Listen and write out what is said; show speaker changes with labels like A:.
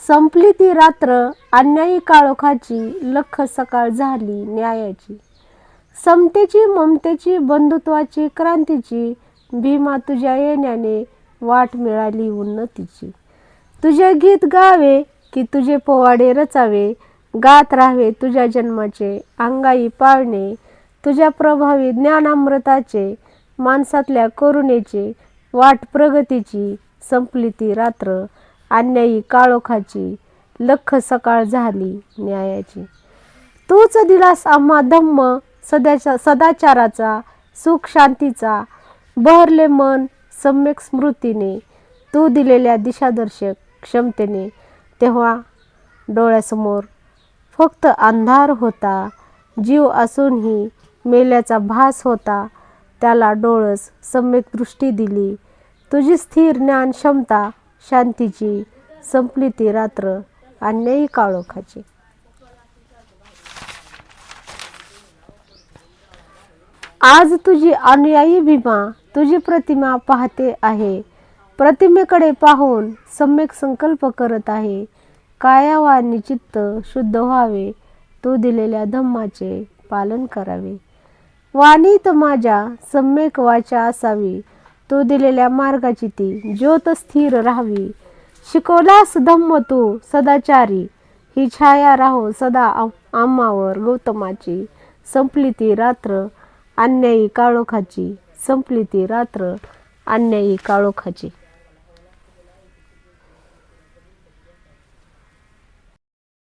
A: संपली ती रात्र अन्यायी काळोखाची, लख सकाळ झाली न्यायाची. समतेची, ममतेची, बंधुत्वाची, क्रांतीची, भीमा तुझ्या येण्याने वाट मिळाली उन्नतीची. तुझे गीत गावे की तुझे पोवाडे रचावे, गात राहावे तुझ्या जन्माचे अंगाई पाळणे. तुझ्या प्रभावी ज्ञानामृताचे, माणसातल्या करुणेचे, वाट प्रगतीची. संपली ती रात्र अन्यायी काळोखाची, लख सकाळ झाली न्यायाची. तूच दिलास आम्हा धम्म सदाचाराचा, सुख शांतीचा, बहरले मन सम्यक स्मृतीने. तू दिलेल्या दिशादर्शक क्षमतेने. तेव्हा डोळ्यासमोर फक्त अंधार होता, जीव असूनही मेल्याचा भास होता. त्याला डोळस सम्यक दृष्टी दिली, तुझी स्थिर ज्ञान क्षमता शांतीची. संपली ती रात्र अन्यायी काळोखाची. आज तुझी अनुयायी भीमा तुझी प्रतिमा पाहते आहे. प्रतिमेकडे पाहून सम्यक संकल्प करत आहे. काया वाणी चित्त शुद्ध व्हावे, तू दिलेल्या धम्माचे पालन करावे. वाणीत माझ्या सम्यक वाचा असावी, तू दिलेल्या मार्गाची ती ज्योत स्थिर राहावी. शिकवलास धम्म तू सदाचारी, ही छाया राहो सदा आम्हावर गौतमाची. संपली ती रात्र अन्यायी काळोखाची. संपली ती रात्र अन्यायी काळोखाची.